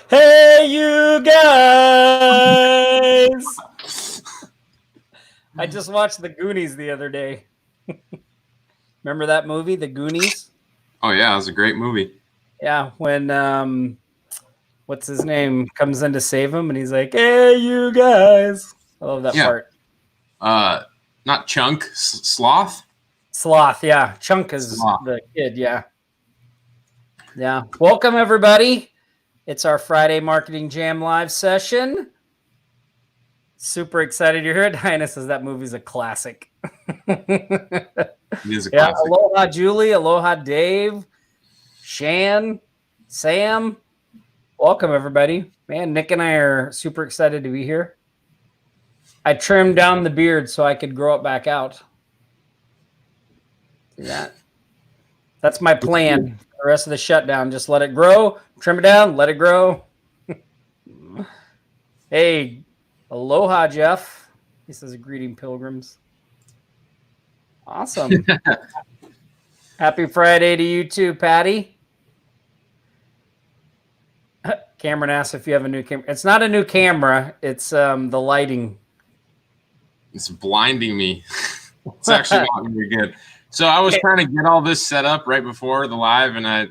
Hey, you guys! I just watched The Goonies the other day. Remember that movie, The Goonies? Oh yeah, it was a great movie. Yeah, when what's his name comes in to save him, and he's like, "Hey, you guys!" I love that Yeah. part. Not Chunk, Sloth. Sloth, yeah. Chunk is Sloth. the kid, yeah. Yeah. Welcome everybody. It's our Friday Marketing Jam live session. Super excited you're here. Diana says that movie's a classic. It is a Yeah, classic. aloha Julie, aloha Dave, Shan, Sam. Welcome everybody. Man, Nick and I are super excited to be here. I trimmed down the beard so I could grow it back out. See that? That's my plan for the rest of the shutdown. Just let it grow, trim it down, let it grow. Hey, aloha, Jeff. He says, greeting pilgrims. Awesome. Happy Friday to you too, Patty. Cameron asks if you have a new camera. It's not a new camera. It's the lighting. It's blinding me. It's actually not very good. So I was trying to get all this set up right before the live, and I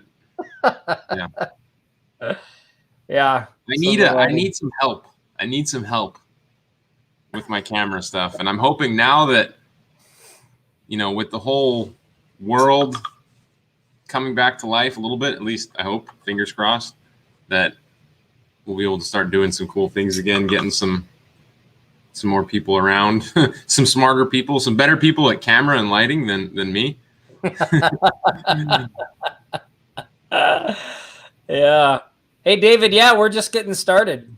need some help. I need some help with my camera stuff, and I'm hoping now that with the whole world coming back to life a little bit, at least I hope, fingers crossed, that we'll be able to start doing some cool things again, getting some more people around, some smarter people, some better people at camera and lighting than me. Yeah. Hey, David. Yeah, we're just getting started.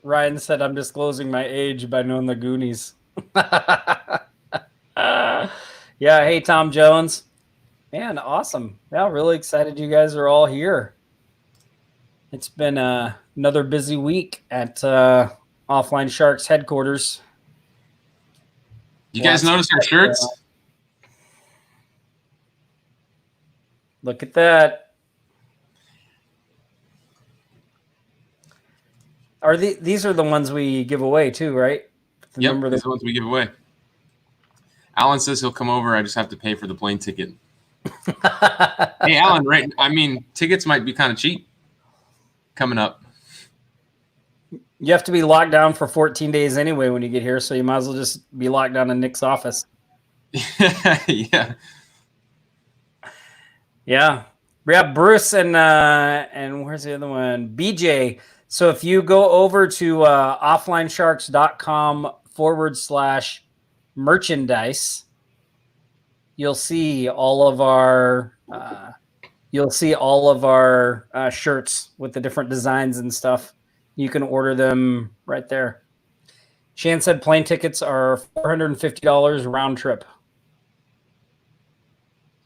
Ryan said, I'm disclosing my age by knowing the Goonies. Yeah. Hey, Tom Jones. Man, awesome. Yeah, really excited you guys are all here. It's been another busy week at Offline Sharks headquarters. You guys notice our shirts? Look at that. These are the ones we give away too, right? Yep, these are the ones we give away. Alan says he'll come over. I just have to pay for the plane ticket. Hey, Alan, right? I mean, tickets might be kind of cheap coming up. You have to be locked down for 14 days anyway when you get here, so you might as well just be locked down in Nick's office. Yeah. Yeah. We have Bruce and where's the other one? BJ. So if you go over to offlinesharks.com/merchandise, you'll see all of our shirts with the different designs and stuff. You can order them right there. Shan said plane tickets are $450 round trip.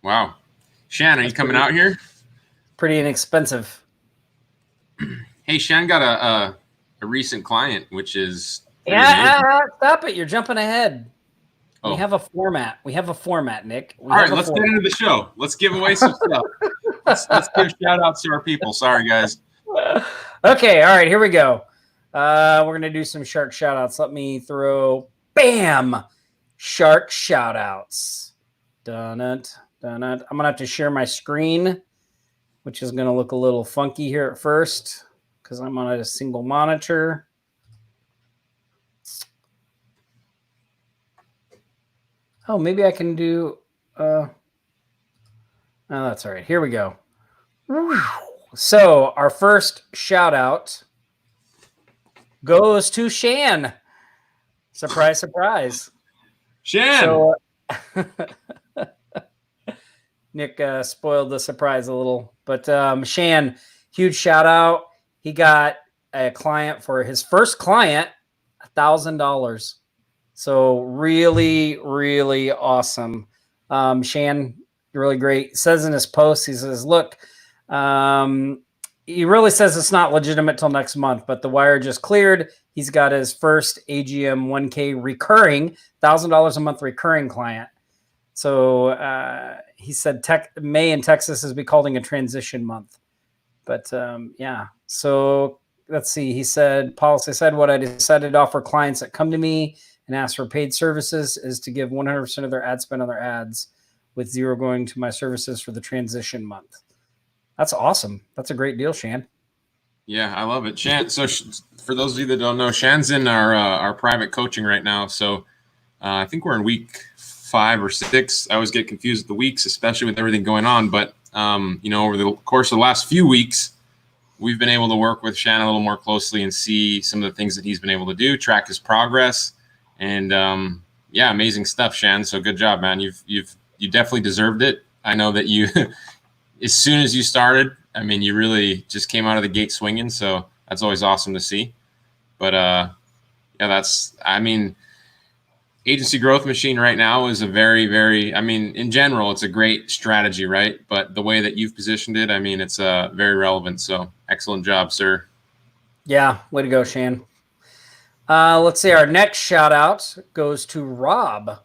Wow. Shan, are you coming out here? Pretty inexpensive. Hey, Shan got a recent client, which is stop it! You're jumping ahead. Oh. We have a format. Nick. All right, let's get into the show. Let's give away some stuff. Let's give shout outs to our people. Sorry, guys. Okay, all right, here we go. We're gonna do some shark shout outs. Let me throw shark shout outs. Done it. I'm gonna have to share my screen, which is gonna look a little funky here at first because I'm on a single monitor. Oh, maybe I can do oh, that's all right. Here we go. So our first shout out goes to Shan. Surprise, surprise. Shan. So, Nick spoiled the surprise a little, but Shan, huge shout out. He got a client for his first client, $1,000. So really, really awesome. Shan, really great. Says in his post, he says, look, he really says it's not legitimate till next month, but the wire just cleared. He's got his first AGM 1K recurring, $1,000 a month recurring client. So he said May in Texas is be calling a transition month. But yeah, so let's see. He said, policy said, what I decided to offer clients that come to me and ask for paid services is to give 100% of their ad spend on their ads, with zero going to my services for the transition month. That's awesome. That's a great deal, Shan. Yeah, I love it. Shan, so for those of you that don't know, Shan's in our private coaching right now. So I think we're in week 5 or 6. I always get confused with the weeks, especially with everything going on. But, over the course of the last few weeks, we've been able to work with Shan a little more closely and see some of the things that he's been able to do, track his progress. And, amazing stuff, Shan. So good job, man. You definitely deserved it. I know that you, as soon as you started, I mean, you really just came out of the gate swinging. So that's always awesome to see. But, Agency Growth Machine right now is a very, very, in general, it's a great strategy, right? But the way that you've positioned it, it's very relevant. So excellent job, sir. Yeah, way to go, Shan. Let's see. Our next shout out goes to Rob.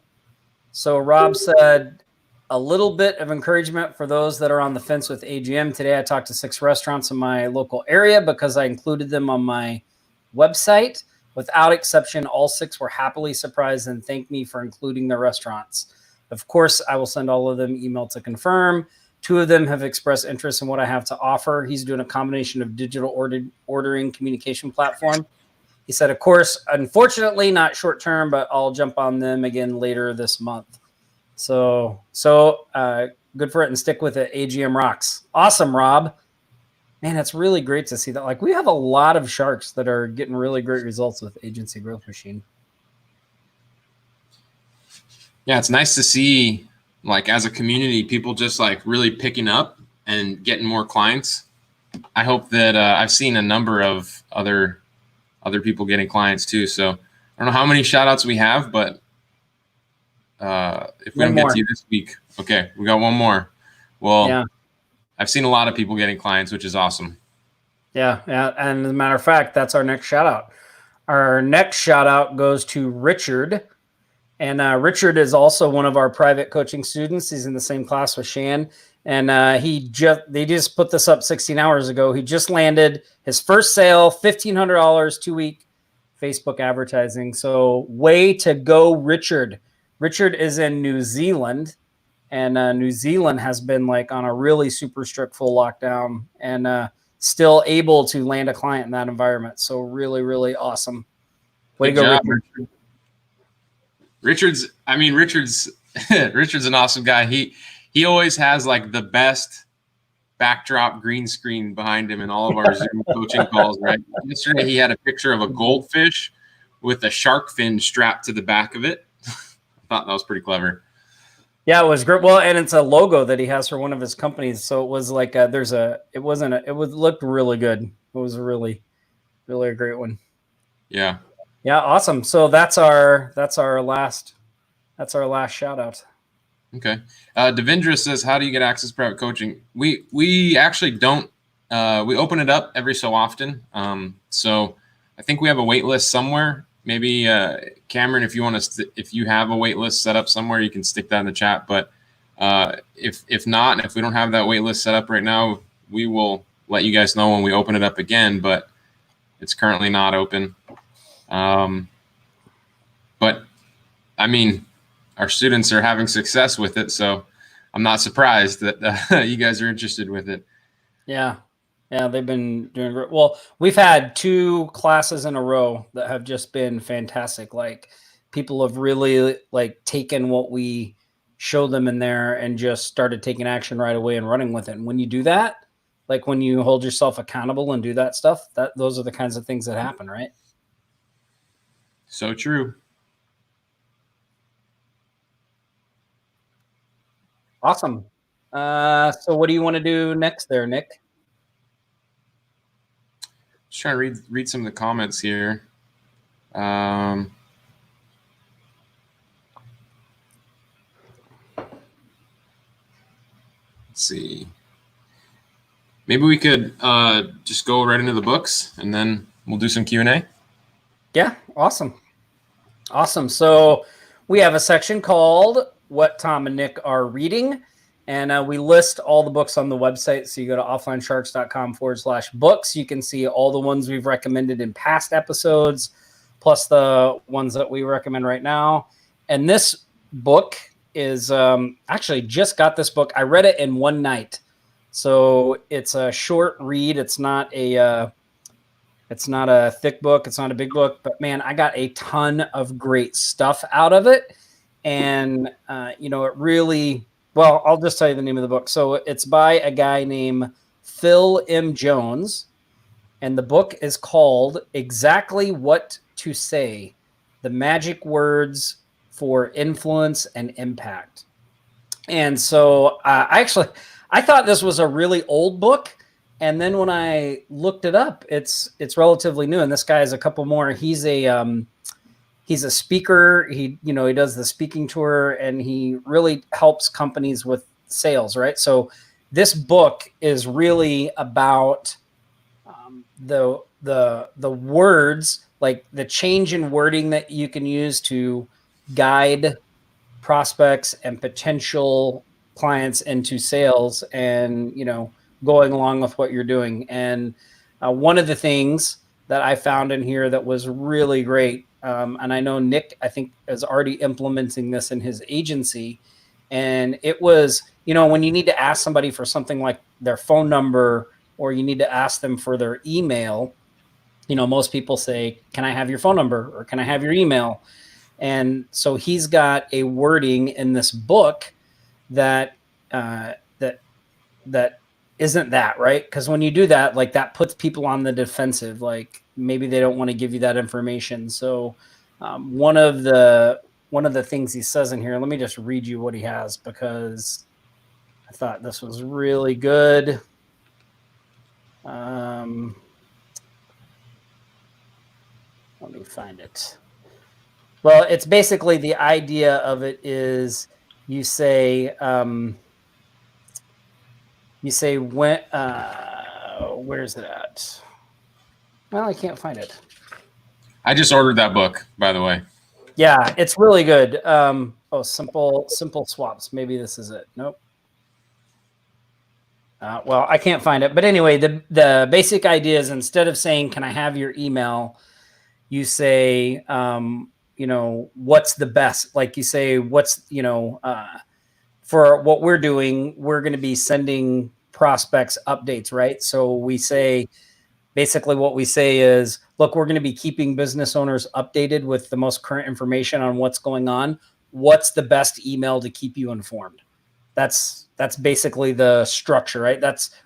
So Rob said, a little bit of encouragement for those that are on the fence with AGM. Today, I talked to 6 restaurants in my local area because I included them on my website. Without exception, all 6 were happily surprised and thanked me for including their restaurants. Of course, I will send all of them email to confirm. 2 of them have expressed interest in what I have to offer. He's doing a combination of digital ordering communication platform. He said, of course, unfortunately, not short term, but I'll jump on them again later this month. So good for it, and stick with it. AGM rocks. Awesome, Rob. Man, it's really great to see that. Like, we have a lot of sharks that are getting really great results with Agency Growth Machine. Yeah, it's nice to see, like, as a community, people just like really picking up and getting more clients. I hope that I've seen a number of other people getting clients too. So I don't know how many shout outs we have, but if we don't get to you this week, okay, we got one more. Well, yeah. I've seen a lot of people getting clients, which is awesome. Yeah. And as a matter of fact, that's our next shout out. Our next shout out goes to Richard. And Richard is also one of our private coaching students. He's in the same class with Shan. And they just put this up 16 hours ago. He just landed his first sale, $1,500, 2-week Facebook advertising. So way to go, Richard. Richard is in New Zealand. And New Zealand has been like on a really super strict full lockdown and still able to land a client in that environment. So really, really awesome. Way to go, Richard. Richard's Richard's an awesome guy. He always has like the best backdrop green screen behind him in all of our Zoom coaching calls, right? Yesterday he had a picture of a goldfish with a shark fin strapped to the back of it. I thought that was pretty clever. Yeah, it was great. Well, and it's a logo that he has for one of his companies. So it was like it looked really good. It was really, really a great one. Yeah. Yeah, awesome. So that's our last shout out. Okay. Devendra says, how do you get access to private coaching? We actually don't. We open it up every so often. So I think we have a wait list somewhere. Maybe Cameron, if you have a wait list set up somewhere, you can stick that in the chat. But if not, if we don't have that wait list set up right now, we will let you guys know when we open it up again. But it's currently not open. But I mean, our students are having success with it, so I'm not surprised that you guys are interested with it. Yeah, they've been doing great. Well, we've had 2 classes in a row that have just been fantastic. Like, people have really like taken what we showed them in there and just started taking action right away and running with it. And when you do that, like when you hold yourself accountable and do that stuff, those are the kinds of things that happen, right? So true. Awesome. So what do you want to do next there, Nick? Just trying to read some of the comments here. Let's see. Maybe we could just go right into the books and then we'll do some Q&A. Yeah, awesome. So we have a section called What Tom and Nick Are Reading. And we list all the books on the website. So you go to offlinesharks.com/books. You can see all the ones we've recommended in past episodes, plus the ones that we recommend right now. And this book is actually just got this book. I read it in one night. So it's a short read. It's not a thick book. It's not a big book, but man, I got a ton of great stuff out of it. And, it really, well, I'll just tell you the name of the book. So it's by a guy named Phil M. Jones. And the book is called Exactly What to Say: The Magic Words for Influence and Impact. And so I thought this was a really old book. And then when I looked it up, it's relatively new. And this guy has a couple more. He's a speaker. He does the speaking tour, and he really helps companies with sales, right? So this book is really about the words, like the change in wording that you can use to guide prospects and potential clients into sales, and going along with what you're doing. And one of the things that I found in here that was really great, and I know Nick, I think, is already implementing this in his agency, and it was, when you need to ask somebody for something like their phone number, or you need to ask them for their email, most people say, can I have your phone number, or can I have your email? And so he's got a wording in this book that isn't that, right? Because when you do that, like, that puts people on the defensive, like maybe they don't want to give you that information. So one of the things he says in here, let me just read you what he has, because I thought this was really good. Let me find it. Well, it's basically, the idea of it is you say when, where's it at? Well, I can't find it. I just ordered that book, by the way. Yeah, it's really good. Simple swaps. Maybe this is it. Nope. Well, I can't find it. But anyway, the basic idea is, instead of saying, can I have your email, you say, what's the best? Like, you say, for what we're doing, we're going to be sending prospects updates, right? So we say, basically what we say is, look, we're going to be keeping business owners updated with the most current information on what's going on. What's the best email to keep you informed? That's basically the structure, right?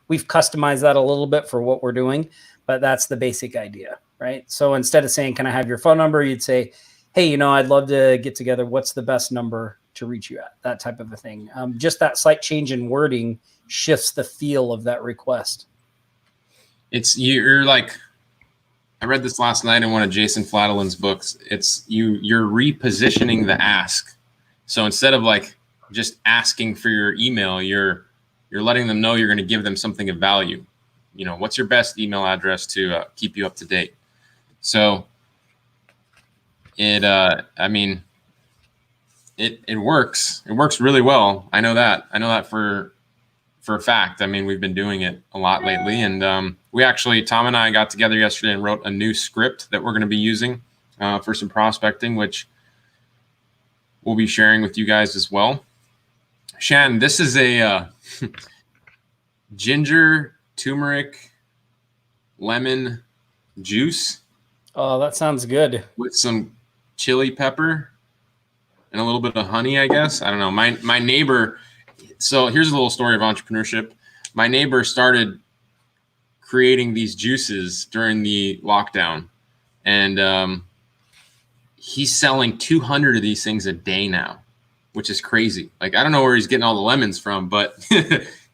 We've customized that a little bit for what we're doing, but that's the basic idea, right? So instead of saying, can I have your phone number? You'd say, hey, I'd love to get together. What's the best number to reach you at? That type of a thing. Just that slight change in wording shifts the feel of that request. You're like, I read this last night in one of Jason Flatilin's books. You're repositioning the ask. So instead of like just asking for your email, you're letting them know you're going to give them something of value. What's your best email address to keep you up to date? So it works. It works really well. I know that for a fact. I mean, we've been doing it a lot lately, and Tom and I got together yesterday and wrote a new script that we're going to be using for some prospecting, which we'll be sharing with you guys as well. Shan, this is a ginger, turmeric, lemon juice. Oh, that sounds good. With some chili pepper and a little bit of honey, I guess. I don't know. My neighbor, so here's a little story of entrepreneurship. My neighbor started creating these juices during the lockdown, and he's selling 200 of these things a day now, which is crazy. Like, I don't know where he's getting all the lemons from, but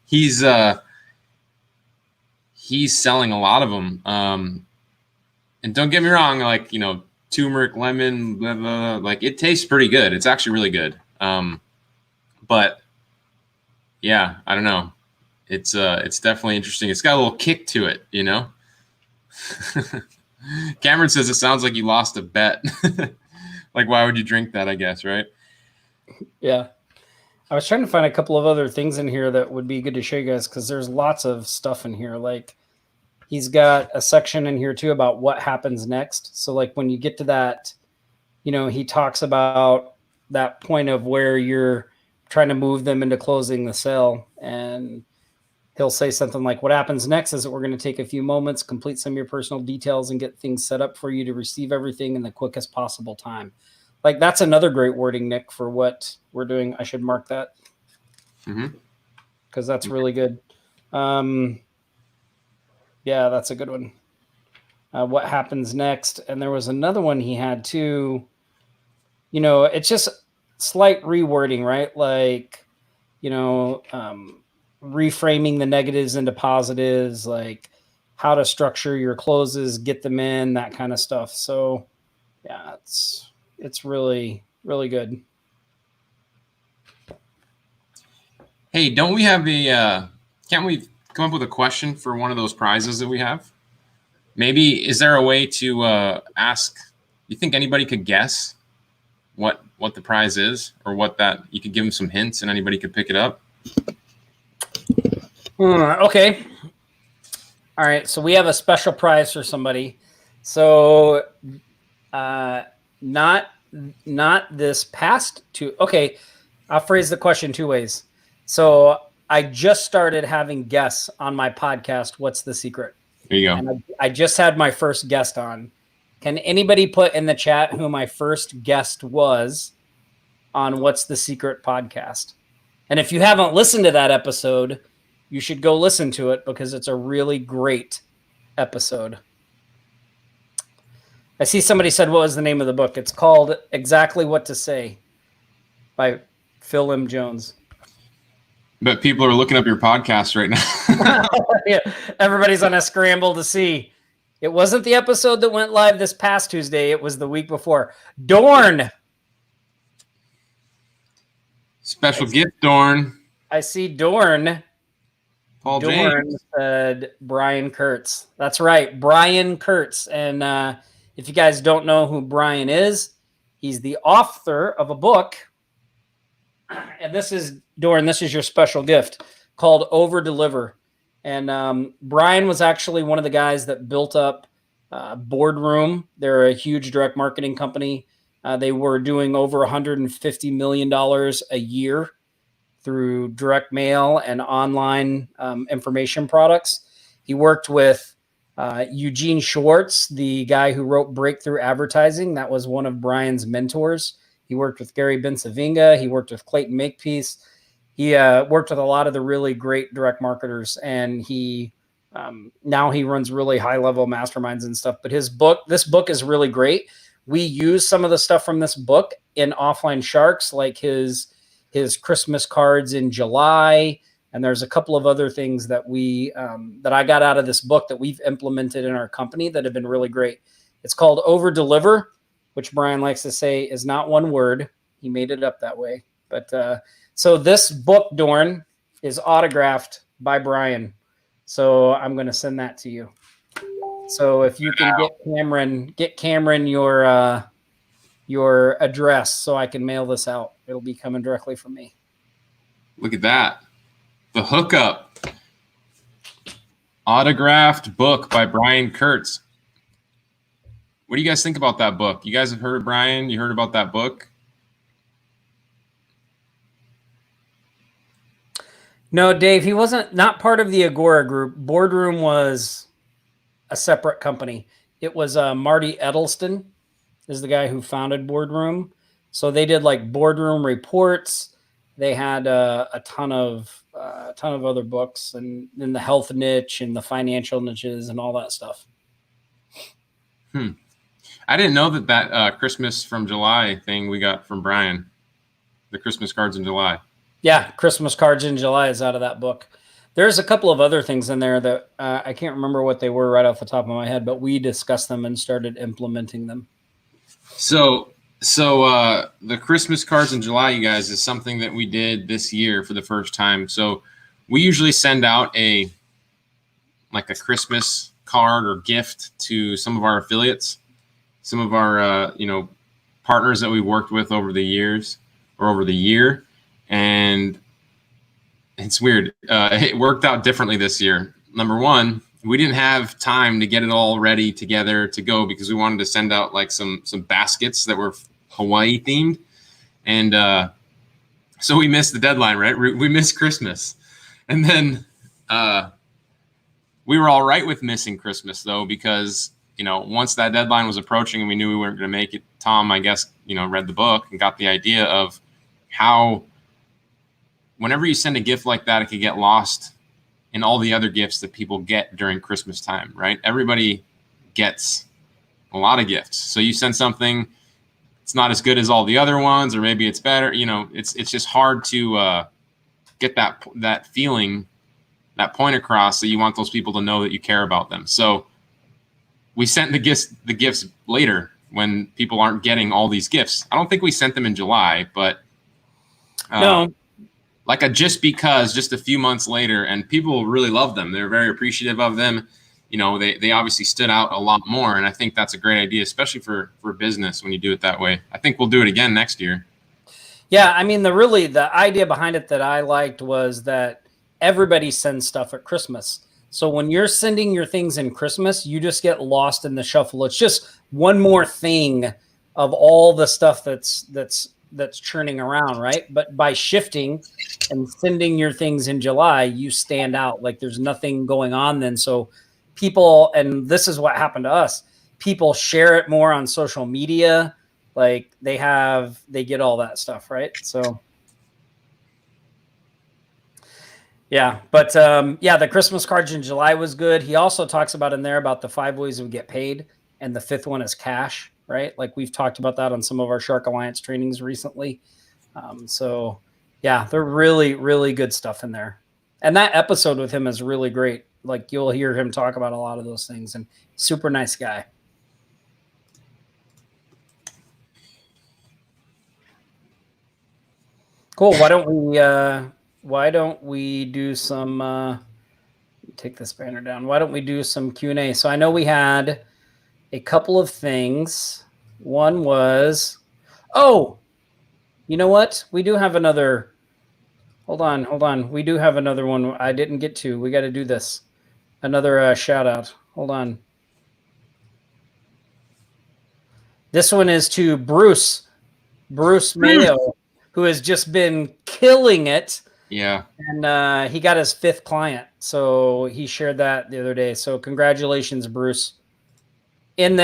he's selling a lot of them. And don't get me wrong, like, turmeric, lemon, blah, blah, blah, like, it tastes pretty good. It's actually really good. But yeah, I don't know. It's definitely interesting. It's got a little kick to it, Cameron says it sounds like you lost a bet. Like, why would you drink that, I guess, right? Yeah. I was trying to find a couple of other things in here that would be good to show you guys because there's lots of stuff in here. Like he's got a section in here too about what happens next. So like when you get to that, he talks about that point of where you're trying to move them into closing the sale, and he'll say something like, what happens next is that we're going to take a few moments, complete some of your personal details, and get things set up for you to receive everything in the quickest possible time. Like that's another great wording, Nick, for what we're doing. I should mark that because that's really good. Yeah, that's a good one. What happens next? And there was another one he had too. It's just slight rewording, right? Like, reframing the negatives into positives, like how to structure your closes, get them in, that kind of stuff. So yeah, it's really, really good. Hey, don't we have can't we come up with a question for one of those prizes that we have? Maybe, is there a way to ask, you think anybody could guess what the prize is, or what that, you could give them some hints and anybody could pick it up? Okay. All right. So we have a special prize for somebody. So not this past two. Okay. I'll phrase the question two ways. So I just started having guests on my podcast, What's the Secret? There you go. And I just had my first guest on. Can anybody put in the chat who my first guest was on What's the Secret podcast? And if you haven't listened to that episode, you should go listen to it because it's a really great episode. I see somebody said, what was the name of the book? It's called Exactly What to Say by Phil M. Jones. But people are looking up your podcast right now. Yeah, everybody's on a scramble to see. It wasn't the episode that went live this past Tuesday. It was the week before. Dorn. Special gift, Dorn. I see Dorn. Paul Dorn James said Brian Kurtz. That's right, Brian Kurtz. And if you guys don't know who Brian is, he's the author of a book. And this is, Dorn, this is your special gift called Over Deliver. And Brian was actually one of the guys that built up Boardroom. They're a huge direct marketing company. They were doing over $150 million a year through direct mail and online information products. He worked with Eugene Schwartz, the guy who wrote Breakthrough Advertising. That was one of Brian's mentors. He worked with Gary Bensavinga. He worked with Clayton Makepeace. He worked with a lot of the really great direct marketers, and he now he runs really high-level masterminds and stuff. But this book is really great. We use some of the stuff from this book in Offline Sharks, like his Christmas cards in July, and there's a couple of other things that that I got out of this book that we've implemented in our company that have been really great. It's called Over Deliver, which Brian likes to say is not one word. He made it up that way. But so this book, Dorn, is autographed by Brian. So I'm going to send that to you. So if you can get Cameron your address so I can mail this out. It'll be coming directly from me. Look at that. The hookup. Autographed book by Brian Kurtz. What do you guys think about that book? You guys have heard of Brian? You heard about that book? No, Dave, he not part of the Agora group. Boardroom was a separate company. It was Marty Edelston is the guy who founded Boardroom. So they did like Boardroom reports. They had a ton of other books, and then the health niche and the financial niches and all that stuff. I didn't know that Christmas from July thing we got from Brian, the Christmas cards in July. Yeah, Christmas cards in July is out of that book. There's a couple of other things in there that I can't remember what they were right off the top of my head, but we discussed them and started implementing them. So the Christmas cards in July, you guys, is something that we did this year for the first time. So we usually send out a Christmas card or gift to some of our affiliates, some of our partners that we worked with over the years or over the year. And it's weird. It worked out differently this year. Number one, we didn't have time to get it all ready together to go because we wanted to send out like some baskets that were Hawaii themed. And so we missed the deadline, right? We missed Christmas. And then we were all right with missing Christmas though, because, once that deadline was approaching and we knew we weren't going to make it, Tom, I guess, read the book and got the idea of how whenever you send a gift like that, it could get lost in all the other gifts that people get during Christmas time, right? Everybody gets a lot of gifts. So you send something, it's not as good as all the other ones, or maybe it's better. It's just hard to get that feeling, that point across that you want those people to know that you care about them. So we sent the gifts later when people aren't getting all these gifts. I don't think we sent them in July, but No. like just a few months later, and people really love them. They're very appreciative of them. They obviously stood out a lot more. And I think that's a great idea, especially for business when you do it that way. I think we'll do it again next year. Yeah. I mean, the idea behind it that I liked was that everybody sends stuff at Christmas. So when you're sending your things in Christmas, you just get lost in the shuffle. It's just one more thing of all the stuff that's churning around, right? But by shifting and sending your things in July, you stand out. Like there's nothing going on then. So people, and this is what happened to us, people share it more on social media. Like they get all that stuff, right? So yeah, but the Christmas cards in July was good. He also talks about in there about the 5 ways we get paid, and the 5th one is cash, right? Like we've talked about that on some of our Shark Alliance trainings recently. So yeah, they're really, really good stuff in there. And that episode with him is really great. Like you'll hear him talk about a lot of those things, and super nice guy. Cool. Why don't we do some, take this banner down. Why don't we do some Q&A? So I know we had a couple of things. One was, you know what? We do have another, hold on. We do have another one I didn't get to. We got to do this. Another shout out. Hold on. This one is to Bruce Mayo, who has just been killing it. Yeah. And he got his 5th client. So he shared that the other day. So congratulations, Bruce. And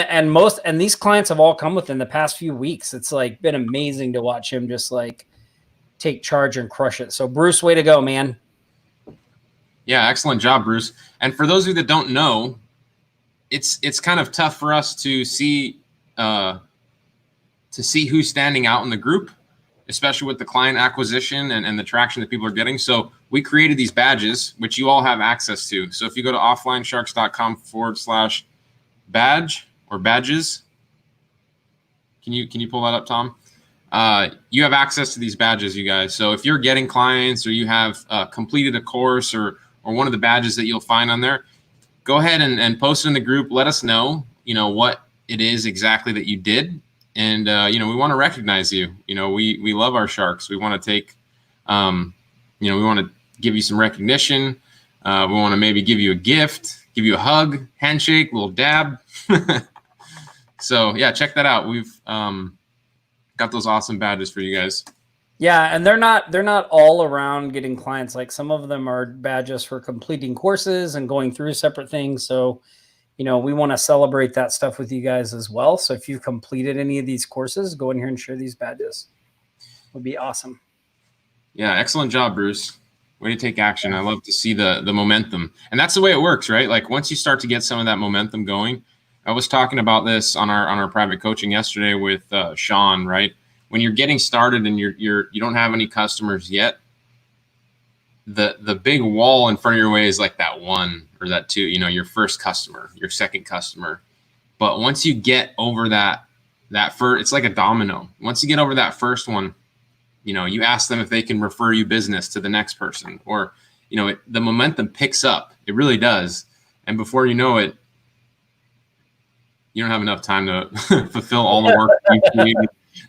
these clients have all come within the past few weeks. It's like been amazing to watch him just like take charge and crush it. So Bruce, way to go, man. Yeah, excellent job, Bruce. And for those of you that don't know, it's kind of tough for us to see who's standing out in the group, especially with the client acquisition and the traction that people are getting. So we created these badges, which you all have access to. So if you go to offlinesharks.com/badge or badges, can you pull that up, Tom? You have access to these badges, you guys. So if you're getting clients or you have completed a course or one of the badges that you'll find on there, go ahead and post it in the group. Let us know, what it is exactly that you did. And, we want to recognize you. We love our sharks. We want to take, we want to give you some recognition. We want to maybe give you a gift, give you a hug, handshake, little dab. So yeah, check that out. We've got those awesome badges for you guys. Yeah, and they're not all around getting clients. Like some of them are badges for completing courses and going through separate things. So, we want to celebrate that stuff with you guys as well. So if you've completed any of these courses, go in here and share these badges. It would be awesome. Yeah, excellent job, Bruce. Way to take action. I love to see the momentum. And that's the way it works, right? Like once you start to get some of that momentum going, I was talking about this on our private coaching yesterday with Sean, right? When you're getting started and you don't have any customers yet, the big wall in front of your way is like that one or that two, your first customer, your second customer. But once you get over that first, it's like a domino. Once you get over that first one, you ask them if they can refer you business to the next person, or, the momentum picks up. It really does. And before you know it, you don't have enough time to fulfill all the work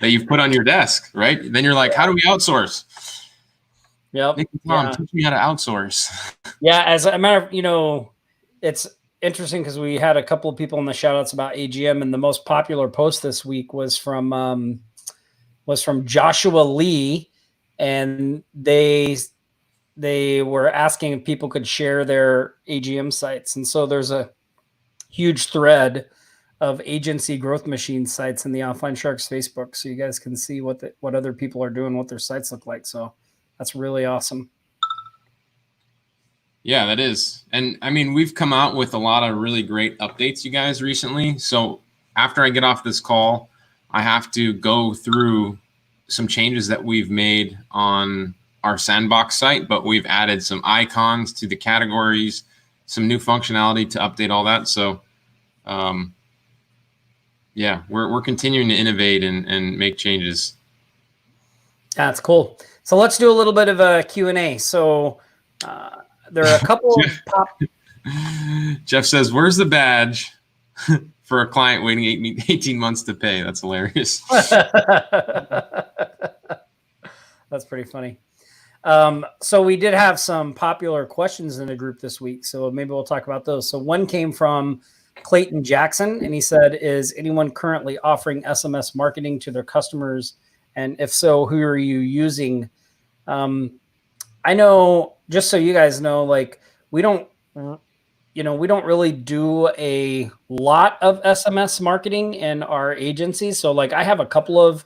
that you've put on your desk, right? Then you're like, how do we outsource? Yep. Nick and Tom, Yeah. teach me how to outsource. Yeah. As a matter of, it's interesting because we had a couple of people in the shout outs about AGM, and the most popular post this week was from Joshua Lee, and they were asking if people could share their AGM sites. And so there's a huge thread of agency growth machine sites in the Offline Sharks Facebook, so you guys can see what other people are doing, what their sites look like. So that's really awesome. Yeah, that is. And I mean, we've come out with a lot of really great updates, you guys, recently. So after I get off this call, I have to go through some changes that we've made on our Sandbox site, but we've added some icons to the categories, some new functionality to update all that. So yeah, we're continuing to innovate and make changes. That's cool. So let's do a little bit of a Q&A. So there are a couple of Jeff says, where's the badge for a client waiting 18 months to pay? That's hilarious. That's pretty funny. So we did have some popular questions in the group this week, so maybe we'll talk about those. So one came from Clayton Jackson, and he said, is anyone currently offering SMS marketing to their customers? And if so, who are you using? I know, just so you guys know, like we don't really do a lot of SMS marketing in our agency. So like I have a couple of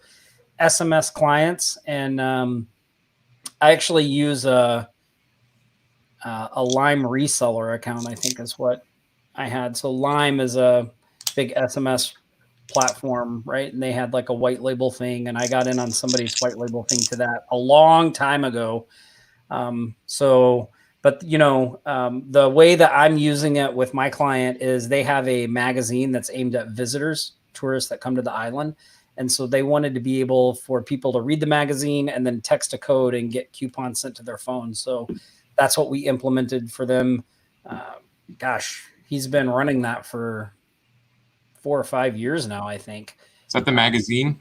SMS clients, and I actually use a Lime reseller account, I think is what I had. So Lime is a big SMS platform, right? And they had like a white label thing, and I got in on somebody's white label thing to that a long time ago. But the way that I'm using it with my client is they have a magazine that's aimed at visitors, tourists that come to the island. And so they wanted to be able for people to read the magazine and then text a code and get coupons sent to their phone. So that's what we implemented for them. He's been running that for 4 or 5 years now, I think. Is that the magazine?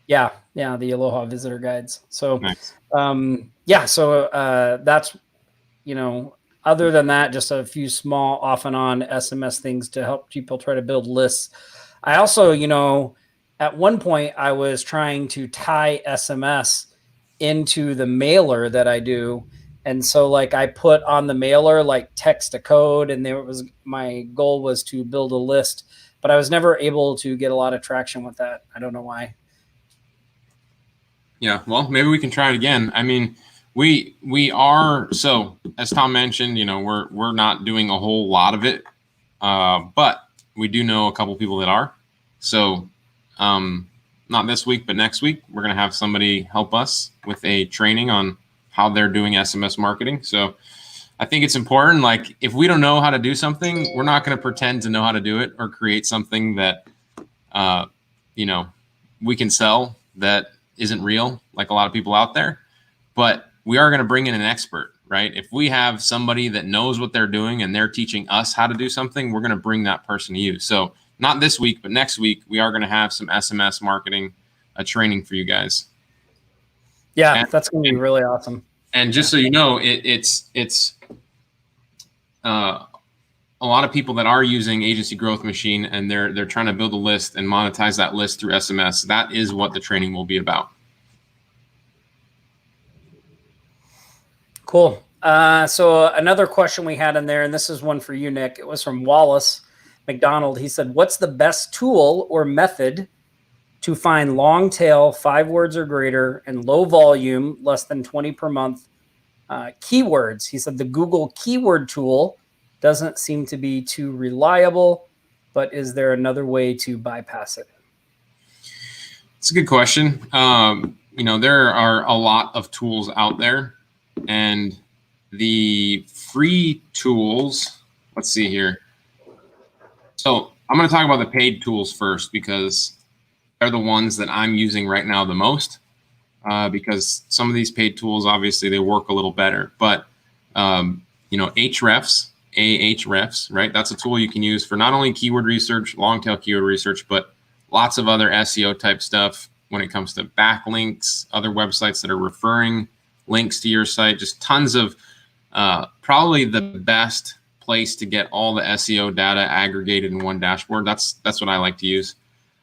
Yeah, the Aloha Visitor Guides. So, nice. That's, other than that, just a few small off and on SMS things to help people try to build lists. I also, at one point I was trying to tie SMS into the mailer that I do. And so like I put on the mailer, like text a code, and my goal was to build a list, but I was never able to get a lot of traction with that. I don't know why. Yeah, well, maybe we can try it again. I mean, we are, so as Tom mentioned, we're not doing a whole lot of it, but we do know a couple people that are. So not this week, but next week, we're going to have somebody help us with a training on how they're doing SMS marketing. So I think it's important. Like if we don't know how to do something, we're not going to pretend to know how to do it or create something that, we can sell that isn't real, like a lot of people out there. But we are going to bring in an expert, right? If we have somebody that knows what they're doing and they're teaching us how to do something, we're going to bring that person to you. So not this week, but next week, we are going to have some SMS marketing training for you guys. Yeah, that's going to be really awesome. And just so you know, it's a lot of people that are using Agency Growth Machine, and they're trying to build a list and monetize that list through SMS. That is what the training will be about. Cool. So another question we had in there, and this is one for you, Nick. It was from Wallace McDonald. He said, what's the best tool or method to find long tail, 5 words or greater, and low volume, less than 20 per month keywords? He said the Google keyword tool doesn't seem to be too reliable, but is there another way to bypass it? It's a good question. There are a lot of tools out there, and the free tools, let's see here. So I'm going to talk about the paid tools first, because they're the ones that I'm using right now the most, because some of these paid tools, obviously they work a little better, but Ahrefs, right? That's a tool you can use for not only keyword research, long tail keyword research, but lots of other SEO type stuff when it comes to backlinks, other websites that are referring links to your site, just tons of probably the best place to get all the SEO data aggregated in one dashboard. That's what I like to use.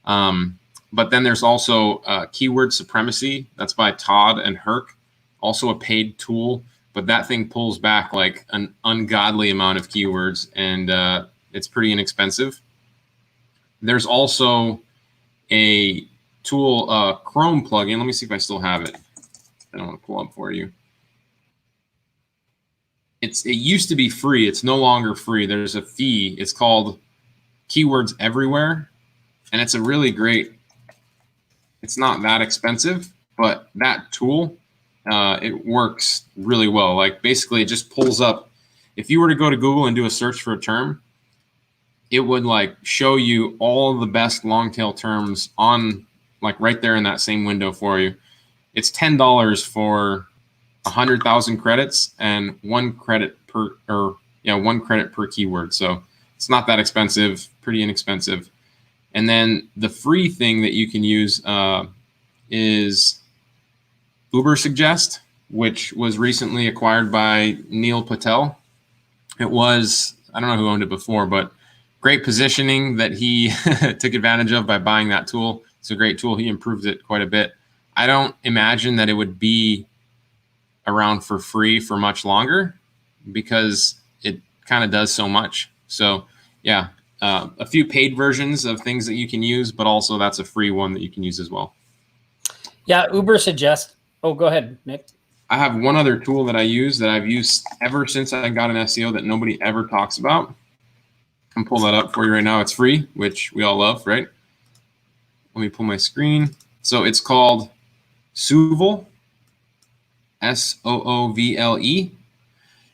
But then there's also Keyword Supremacy. That's by Todd and Herc, also a paid tool, but that thing pulls back like an ungodly amount of keywords, and it's pretty inexpensive. There's also a tool, Chrome plugin. Let me see if I still have it. I don't want to pull up for you. It used to be free. It's no longer free. There's a fee. It's called Keywords Everywhere, and it's a really great. It's not that expensive, but that tool, it works really well. Like basically, it just pulls up. If you were to go to Google and do a search for a term, it would like show you all the best long tail terms on like right there in that same window for you. It's $10 for 100,000 credits and one credit per keyword. So it's not that expensive, pretty inexpensive. And then the free thing that you can use is Ubersuggest, which was recently acquired by Neil Patel. It was, I don't know who owned it before, but great positioning that he took advantage of by buying that tool. It's a great tool. He improved it quite a bit. I don't imagine that it would be around for free for much longer because it kind of does so much. So yeah, a few paid versions of things that you can use, but also that's a free one that you can use as well. Yeah, Ubersuggest. Oh, go ahead, Nick. I have one other tool that I use that I've used ever since I got an SEO that nobody ever talks about. I can pull that up for you right now. It's free, which we all love, right? Let me pull my screen. So it's called Soovle, Soovle.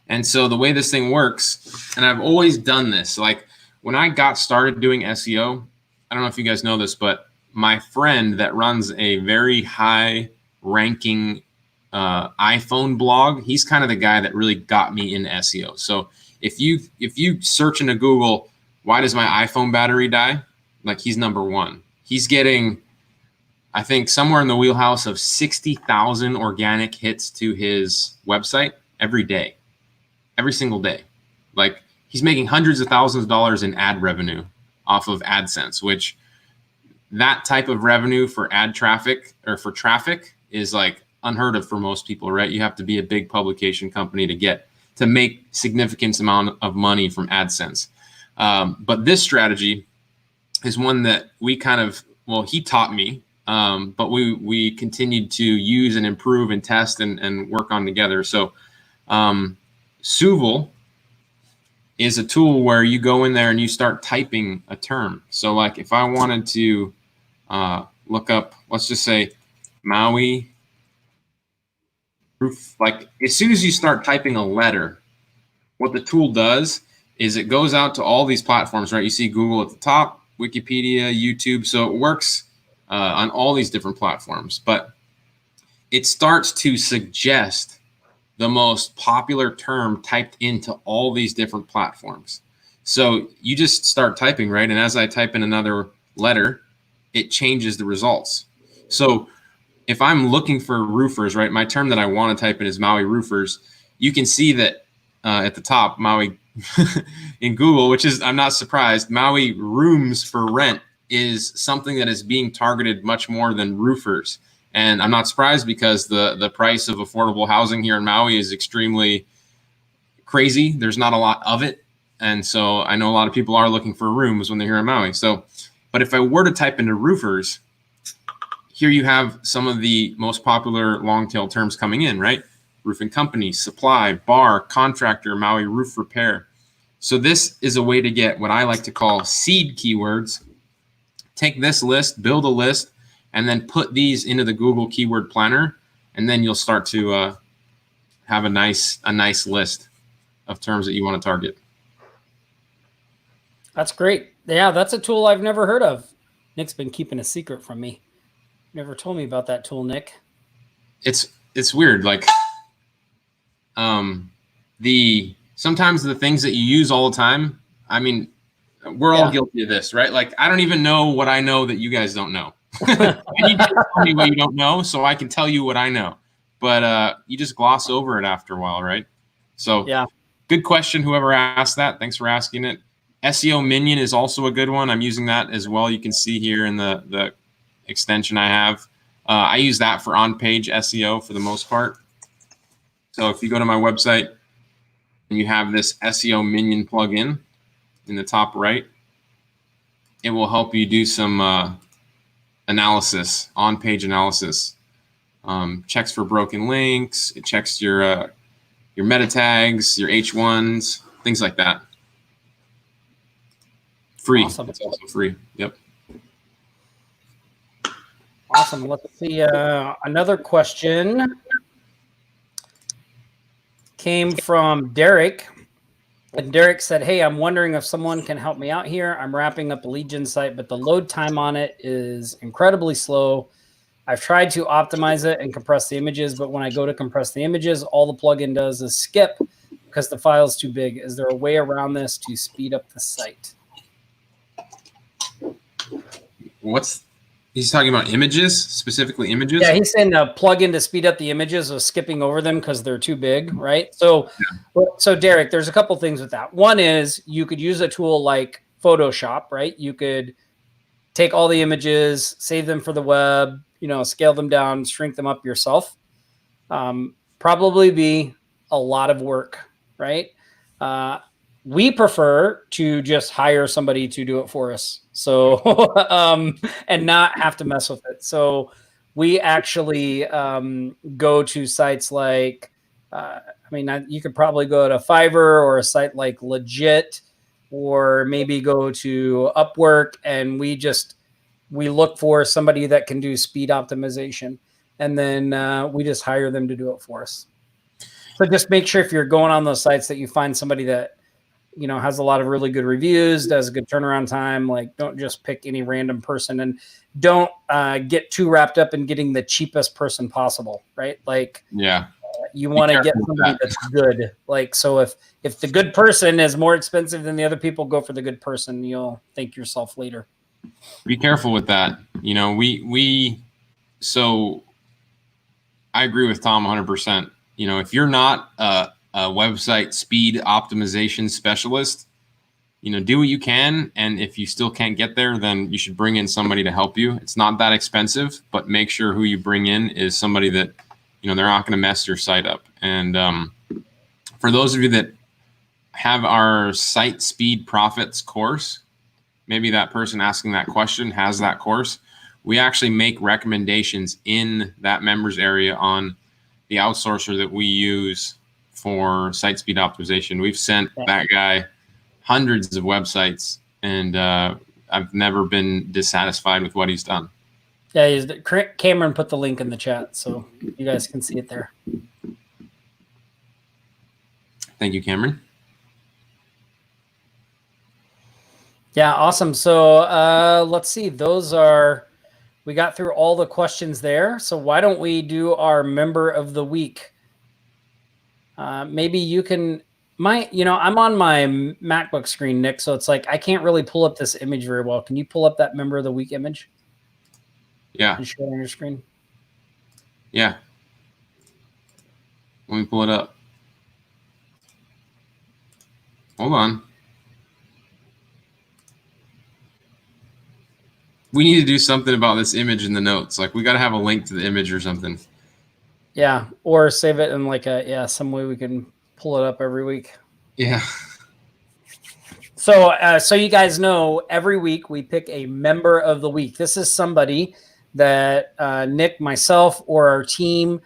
And so the way this thing works, and I've always done this, like when I got started doing SEO, I don't know if you guys know this, but my friend that runs a very high ranking iPhone blog, he's kind of the guy that really got me in SEO. So if you search into Google, why does my iPhone battery die? Like he's number one. He's getting, I think, somewhere in the wheelhouse of 60,000 organic hits to his website every day, every single day. Like he's making hundreds of thousands of dollars in ad revenue off of AdSense, which that type of revenue for ad traffic or for traffic is like unheard of for most people, right? You have to be a big publication company to make significant amount of money from AdSense. But this strategy is one that we kind of, well, he taught me, but we continued to use and improve and test and work on together. So Soovle is a tool where you go in there and you start typing a term. So like if I wanted to look up, let's just say Maui roof, like as soon as you start typing a letter, what the tool does is it goes out to all these platforms, right? You see Google at the top, Wikipedia, YouTube. So it works on all these different platforms, but it starts to suggest the most popular term typed into all these different platforms. So you just start typing, right? And as I type in another letter, it changes the results. So if I'm looking for roofers, right, my term that I want to type in is Maui roofers. You can see that at the top, Maui in Google, which is, I'm not surprised, Maui rooms for rent is something that is being targeted much more than roofers. And I'm not surprised because the price of affordable housing here in Maui is extremely crazy. There's not a lot of it. And so I know a lot of people are looking for rooms when they're here in Maui. So, but if I were to type into roofers, here you have some of the most popular long tail terms coming in, right? Roofing company, supply, bar, contractor, Maui roof repair. So this is a way to get what I like to call seed keywords. Take this list, build a list, and then put these into the Google Keyword Planner, and then you'll start to have a nice list of terms that you want to target. That's great. Yeah, that's a tool I've never heard of. Nick's been keeping a secret from me. Never told me about that tool, Nick. It's weird. Like sometimes the things that you use all the time, I mean, we're all guilty of this, right? Like I don't even know what I know that you guys don't know. And you just tell me what you don't know, so I can tell you what I know. but you just gloss over it after a while, right? So Yeah. Good question, whoever asked that. Thanks for asking it. SEO Minion is also a good one. I'm using that as well. You can see here in the extension I have. I use that for on-page SEO for the most part. So if you go to my website and you have this SEO Minion plugin in the top right, it will help you do some analysis, on-page analysis. Checks for broken links. It checks your meta tags, your H1s, things like that. Free. Awesome. It's also free. Yep. Awesome. Let's see. Another question came from Derek. And Derek said, hey, I'm wondering if someone can help me out here. I'm wrapping up a lead gen site, but the load time on it is incredibly slow. I've tried to optimize it and compress the images, but when I go to compress the images, all the plugin does is skip because the file is too big. Is there a way around this to speed up the site? He's talking about images, specifically images? Yeah, he's saying the plugin to speed up the images was skipping over them because they're too big, right? So, So Derek, there's a couple things with that. One is you could use a tool like Photoshop, right? You could take all the images, save them for the web, scale them down, shrink them up yourself. Probably be a lot of work, right? We prefer to just hire somebody to do it for us. So, and not have to mess with it. So we actually go to sites like, you could probably go to Fiverr or a site like Legit, or maybe go to Upwork, and we look for somebody that can do speed optimization. And then we just hire them to do it for us. So just make sure if you're going on those sites that you find somebody that, has a lot of really good reviews, does a good turnaround time. Like, don't just pick any random person, and don't get too wrapped up in getting the cheapest person possible, right? Like, yeah, you want to get somebody that's good. Like, so if the good person is more expensive than the other people, go for the good person. You'll thank yourself later. Be careful with that. So I agree with Tom 100%. If you're not a website speed optimization specialist, do what you can. And if you still can't get there, then you should bring in somebody to help you. It's not that expensive, but make sure who you bring in is somebody that, they're not going to mess your site up. And for those of you that have our Site Speed Profits course, maybe that person asking that question has that course. We actually make recommendations in that members area on the outsourcer that we use for site speed optimization. We've sent that guy hundreds of websites, and I've never been dissatisfied with what he's done. Yeah, Cameron put the link in the chat, so you guys can see it there. Thank you, Cameron. Yeah, awesome. So let's see. We got through all the questions there. So why don't we do our member of the week? Maybe you can, I'm on my MacBook screen, Nick. So it's like, I can't really pull up this image very well. Can you pull up that member of the week image? Yeah. And show it on your screen. Yeah. Let me pull it up. Hold on. We need to do something about this image in the notes. Like, we got to have a link to the image or something. Yeah, or save it in some way we can pull it up every week. Yeah. So you guys know, every week we pick a member of the week. This is somebody that Nick, myself, or our team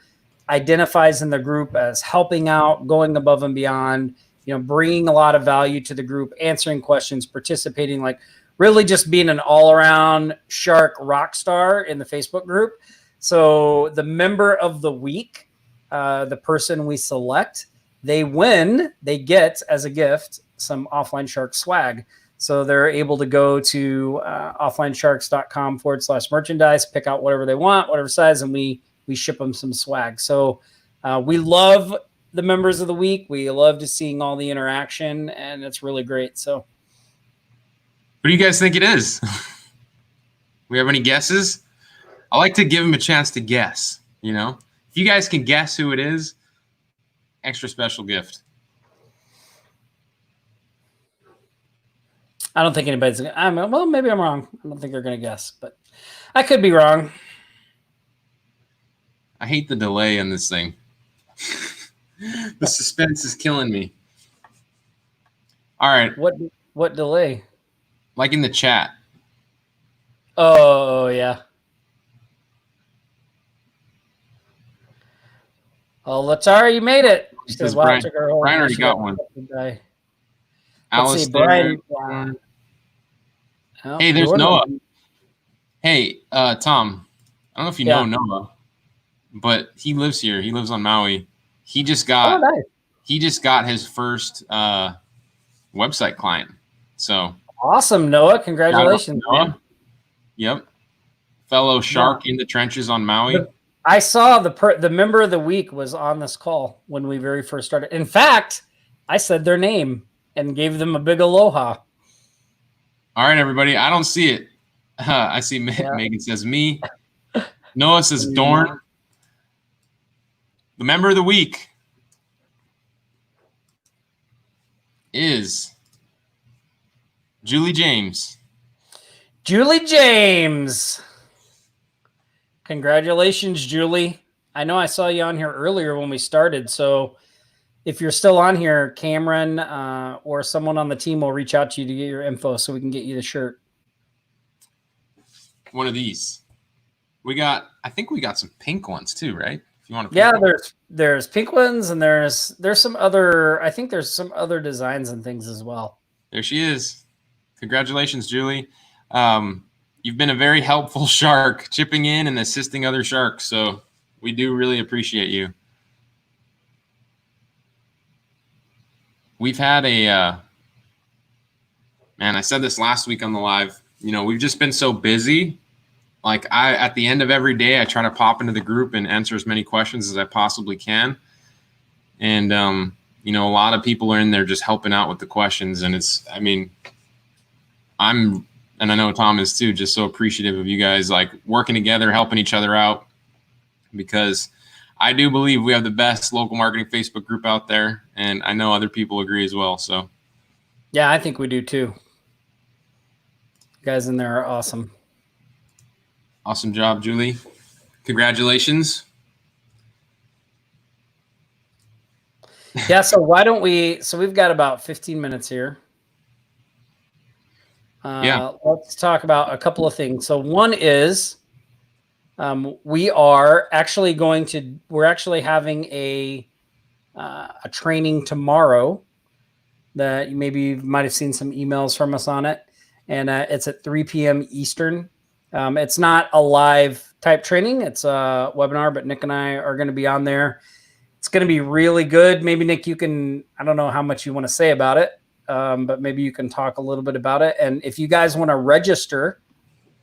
identifies in the group as helping out, going above and beyond, bringing a lot of value to the group, answering questions, participating, like really just being an all-around shark rock star in the Facebook group. So the member of the week, the person we select, they get as a gift some Offline Shark swag. So they're able to go to offlinesharks.com/merchandise, pick out whatever they want, whatever size, and we ship them some swag. So we love the members of the week. We love to seeing all the interaction, and it's really great. So what do you guys think it is? We have any guesses? I like to give them a chance to guess, If you guys can guess who it is, extra special gift. I don't think anybody's. Well, maybe I'm wrong. I don't think they're going to guess, but I could be wrong. I hate the delay in this thing. The suspense is killing me. All right. What delay? Like in the chat. Oh yeah. Oh, Latara, you made it. She says, wow, Brian, took her whole Brian already got one. Let's Alice, see, Brian. Hey, there's Noah. Hey, Tom. I don't know if you know Noah, but he lives here. He lives on Maui. He just got his first website client. So awesome, Noah! Congratulations, Noah. man. Yep, fellow shark in the trenches on Maui. I saw the member of the week was on this call when we very first started. In fact, I said their name and gave them a big aloha. All right, everybody. I don't see it. I see Megan says me. Noah says Dorn. The member of the week is Julie James. Julie James. Congratulations, Julie. I know I saw you on here earlier when we started. So if you're still on here, Cameron or someone on the team will reach out to you to get your info so we can get you the shirt. One of these. I think we got some pink ones too, right? If you want to. Yeah, there's pink ones and there's some other. I think there's some other designs and things as well. There she is. Congratulations, Julie. You've been a very helpful shark, chipping in and assisting other sharks. So we do really appreciate you. We've had man, I said this last week on the live, we've just been so busy. Like at the end of every day, I try to pop into the group and answer as many questions as I possibly can. And, a lot of people are in there just helping out with the questions. And and I know Tom is too, just so appreciative of you guys like working together, helping each other out, because I do believe we have the best local marketing Facebook group out there. And I know other people agree as well. So. Yeah, I think we do too. You guys in there are awesome. Awesome job, Julie. Congratulations. Yeah, so why don't so we've got about 15 minutes here. Let's talk about a couple of things. So one is we're actually having a training tomorrow that you might have seen some emails from us on it. And it's at 3 p.m. Eastern. It's not a live type training. It's a webinar, but Nick and I are going to be on there. It's going to be really good. Maybe Nick, I don't know how much you want to say about it, but maybe you can talk a little bit about it. And if you guys want to register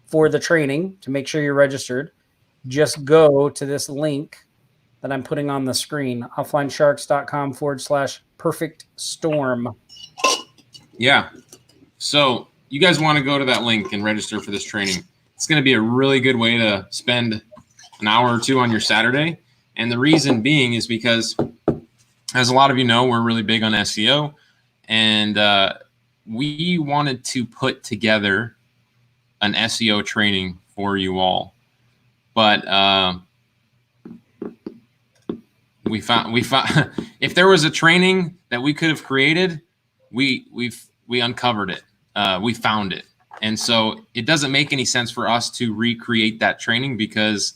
for the training, to make sure you're registered, just go to this link that I'm putting on the screen, offlinesharks.com/perfectstorm. Yeah. So you guys want to go to that link and register for this training. It's going to be a really good way to spend an hour or two on your Saturday. And the reason being is because, as a lot of you know, we're really big on SEO. And we wanted to put together an SEO training for you all. But we found if there was a training that we could have created, we uncovered it. We found it. And so it doesn't make any sense for us to recreate that training, because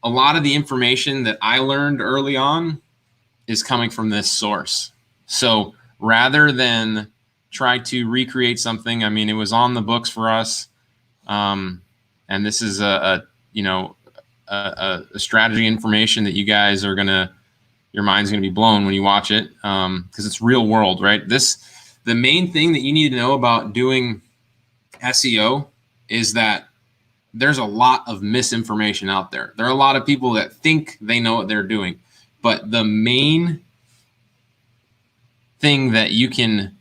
a lot of the information that I learned early on is coming from this source. So rather than try to recreate something, it was on the books for us. And this is a strategy information that you guys are your mind's going to be blown when you watch it. Cause it's real world, right? The main thing that you need to know about doing SEO is that there's a lot of misinformation out there. There are a lot of people that think they know what they're doing, but the main thing that you can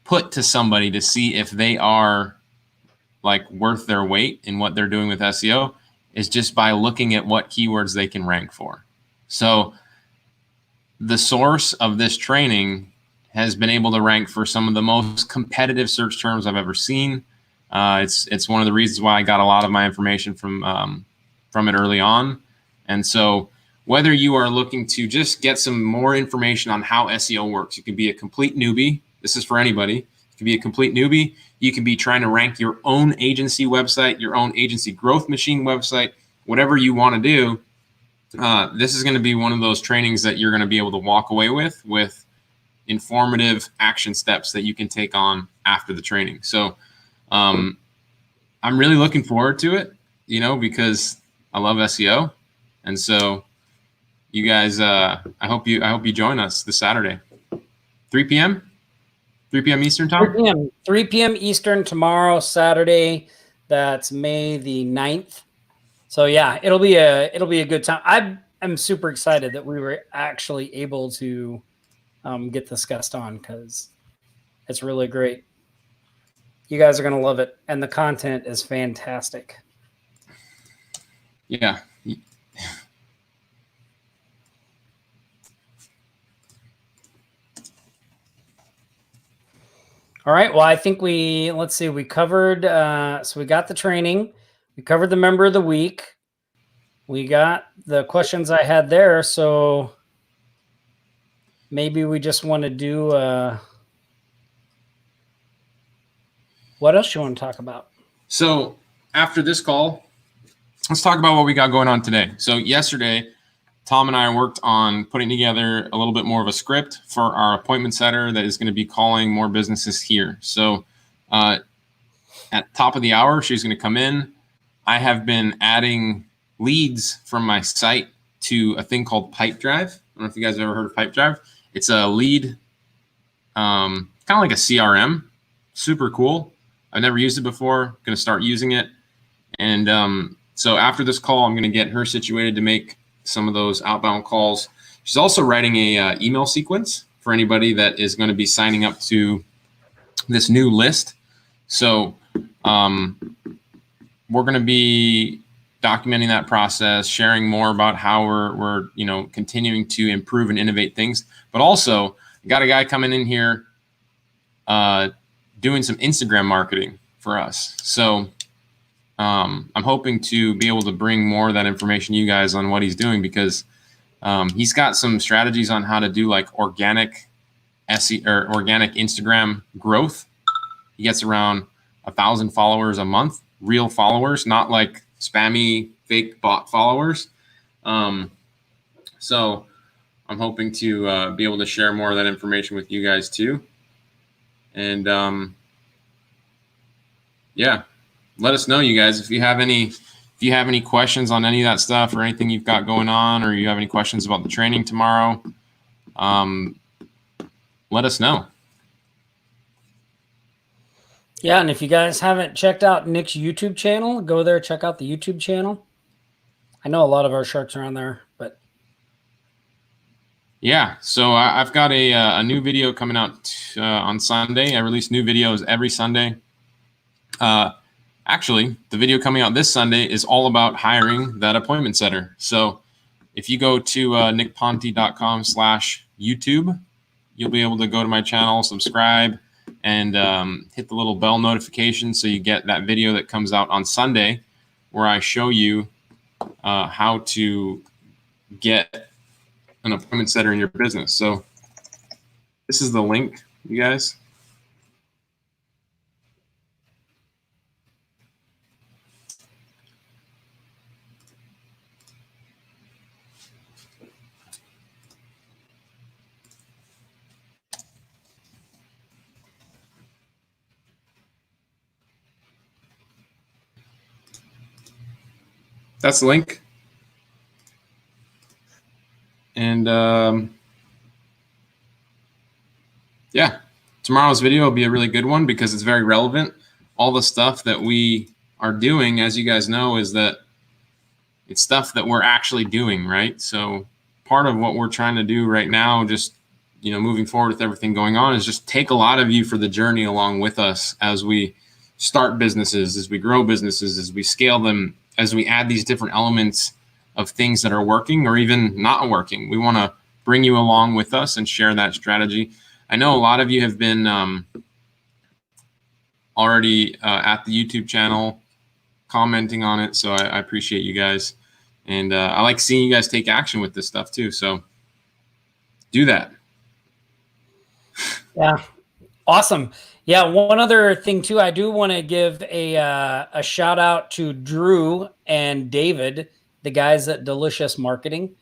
put to somebody to see if they are like worth their weight in what they're doing with SEO is just by looking at what keywords they can rank for. So the source of this training has been able to rank for some of the most competitive search terms I've ever seen. It's one of the reasons why I got a lot of my information from it early on. And so whether you are looking to just get some more information on how SEO works, you could be a complete newbie. This is for anybody. You could be a complete newbie. You could be trying to rank your own agency website, your own agency growth machine website, whatever you want to do. This is going to be one of those trainings that you're going to be able to walk away with informative action steps that you can take on after the training. So I'm really looking forward to it, because I love SEO. And so you guys, I hope you join us this Saturday, 3 p.m. Eastern time. 3 p.m. Eastern tomorrow, Saturday. That's May the 9th. So yeah, it'll be a good time. I'm super excited that we were actually able to get this guest on, because it's really great. You guys are going to love it, and the content is fantastic. Yeah. All right. Well, I think we covered, so we got the training, we covered the member of the week, we got the questions I had there. So maybe we just want to do, what else you want to talk about? So after this call, let's talk about what we got going on today. So yesterday, Tom and I worked on putting together a little bit more of a script for our appointment setter that is going to be calling more businesses here. So at top of the hour, she's going to come in. I have been adding leads from my site to a thing called Pipedrive. I don't know if you guys have ever heard of Pipedrive. It's a lead, kind of like a CRM. Super cool. I've never used it before. Going to start using it. And so after this call, I'm going to get her situated to make some of those outbound calls. She's also writing a email sequence for anybody that is going to be signing up to this new list. So we're going to be documenting that process, sharing more about how we're continuing to improve and innovate things. But also, got a guy coming in here doing some Instagram marketing for us. So I'm hoping to be able to bring more of that information to you guys on what he's doing, because he's got some strategies on how to do like organic SEO or organic Instagram growth. He gets around 1,000 followers a month, real followers, not like spammy fake bot followers. So I'm hoping to be able to share more of that information with you guys too. And yeah. Let us know, you guys, if you have any questions on any of that stuff or anything you've got going on, or you have any questions about the training tomorrow. Let us know. Yeah, and if you guys haven't checked out Nick's YouTube channel, go there, check out the YouTube channel. I know a lot of our sharks are on there, but yeah. So I've got a new video coming out on Sunday. I release new videos every Sunday. Actually, the video coming out this Sunday is all about hiring that appointment setter. So if you go to nickponte.com/YouTube, you'll be able to go to my channel, subscribe, and hit the little bell notification so you get that video that comes out on Sunday, where I show you how to get an appointment setter in your business. So this is the link, you guys. That's the link. And yeah, tomorrow's video will be a really good one because it's very relevant. All the stuff that we are doing, as you guys know, is that it's stuff that we're actually doing, right? So part of what we're trying to do right now, just moving forward with everything going on, is just take a lot of you for the journey along with us as we start businesses, as we grow businesses, as we scale them as we add these different elements of things that are working or even not working. We want to bring you along with us and share that strategy. I know a lot of you have been already at the YouTube channel commenting on it, so I appreciate you guys. And I like seeing you guys take action with this stuff too. So do that. Yeah. Awesome. Yeah. One other thing too, I do want to give a shout out to Drew and David, the guys at Delicious Marketing.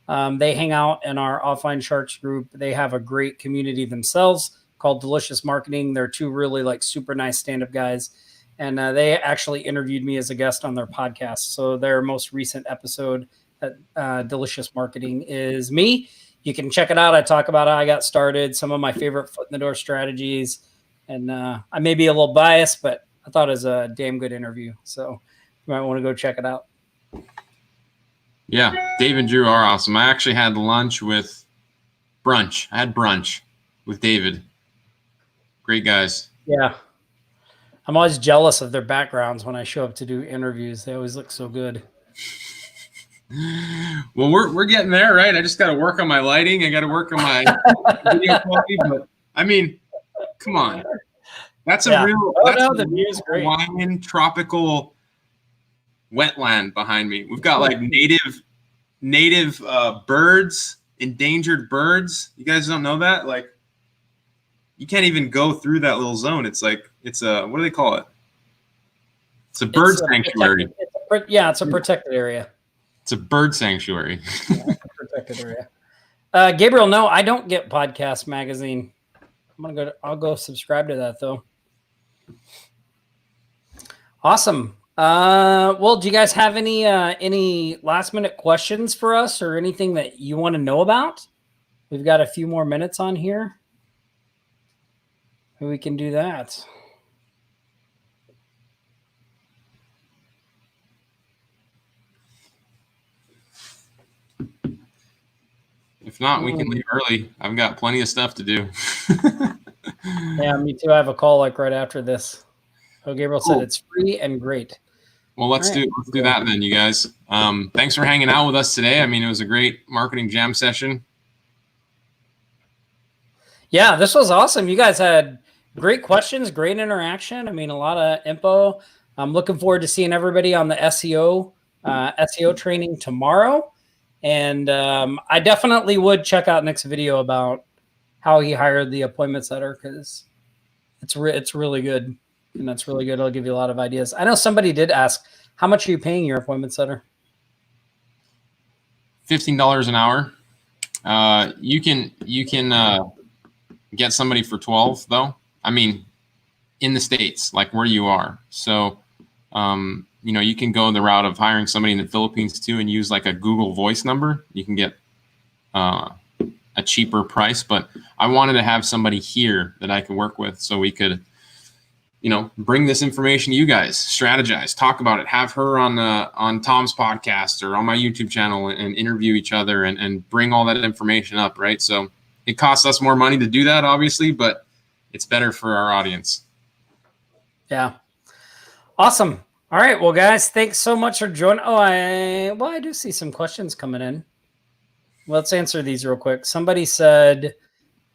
They hang out in our Offline Sharks group. They have a great community themselves called Delicious Marketing. They're two really like super nice stand-up guys. And they actually interviewed me as a guest on their podcast. So their most recent episode at Delicious Marketing is me. You can check it out. I talk about how I got started, some of my favorite foot in the door strategies. And I may be a little biased, but I thought it was a damn good interview. So you might want to go check it out. Yeah, Dave and Drew are awesome. I actually had lunch with brunch. I had brunch with David. Great guys. Yeah. I'm always jealous of their backgrounds when I show up to do interviews. They always look so good. Well, we're getting there, right? I just got to work on my lighting. I got to work on my video quality. But I mean, come on, that's a real. That's the view is great. Hawaiian tropical wetland behind me. We've got like native birds, endangered birds. You guys don't know that? Like, you can't even go through that little zone. It's like it's a what do they call it? It's a bird sanctuary. It's a protected area. It's a bird sanctuary. Yeah, it's a protected area. Gabriel, no, I don't get Podcast Magazine. I'll go subscribe to that though. Awesome. Well, do you guys have any last minute questions for us or anything that you want to know about? We've got a few more minutes on here. We can do that. If not, we can leave early. I've got plenty of stuff to do. Yeah, me too. I have a call like right after this. So Gabriel said it's free and great. Well, let's do that then, you guys. Thanks for hanging out with us today. I mean, it was a great marketing jam session. Yeah, this was awesome. You guys had great questions, great interaction. I mean, a lot of info. I'm looking forward to seeing everybody on the SEO training tomorrow. And I definitely would check out Nick's video about how he hired the appointment setter because it's really good. And that's really good. It'll give you a lot of ideas. I know somebody did ask, how much are you paying your appointment setter? $15 an hour. You can get somebody for 12 though. I mean, in the States, like where you are. So, you can go the route of hiring somebody in the Philippines too and use like a Google Voice number. You can get a cheaper price, but I wanted to have somebody here that I could work with so we could, bring this information to you guys, strategize, talk about it, have her on Tom's podcast or on my YouTube channel and interview each other and bring all that information up, right? So it costs us more money to do that, obviously, but it's better for our audience. Yeah. Awesome. All right. Well, guys, thanks so much for joining. I do see some questions coming in. Let's answer these real quick. Somebody said,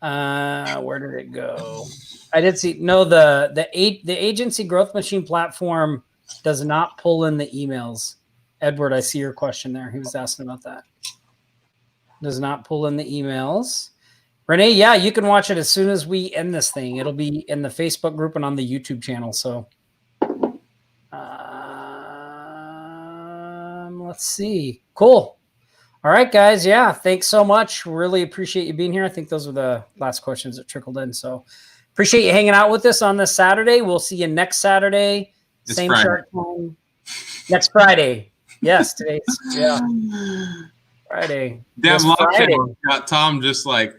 where did it go? I did see, no, the Agency Growth Machine platform does not pull in the emails. Edward, I see your question there. He was asking about that. Does not pull in the emails. Renee, yeah, you can watch it as soon as we end this thing. It'll be in the Facebook group and on the YouTube channel. So let's see. Cool. All right, guys. Yeah, thanks so much. Really appreciate you being here. I think those were the last questions that trickled in. So appreciate you hanging out with us on this Saturday. We'll see you next Saturday. Same Shark time. Next Friday. Yes, today's Friday. Damn Friday. Got Tom just like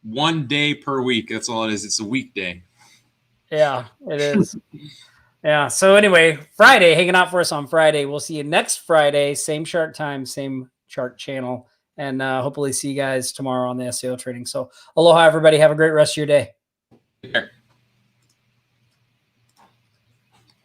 one day per week. That's all it is. It's a weekday. Yeah, it is. Yeah. So anyway, Friday, hanging out for us on Friday. We'll see you next Friday. Same Shark time, same Shark channel. And hopefully see you guys tomorrow on the SEO training. So aloha, everybody. Have a great rest of your day. Take care.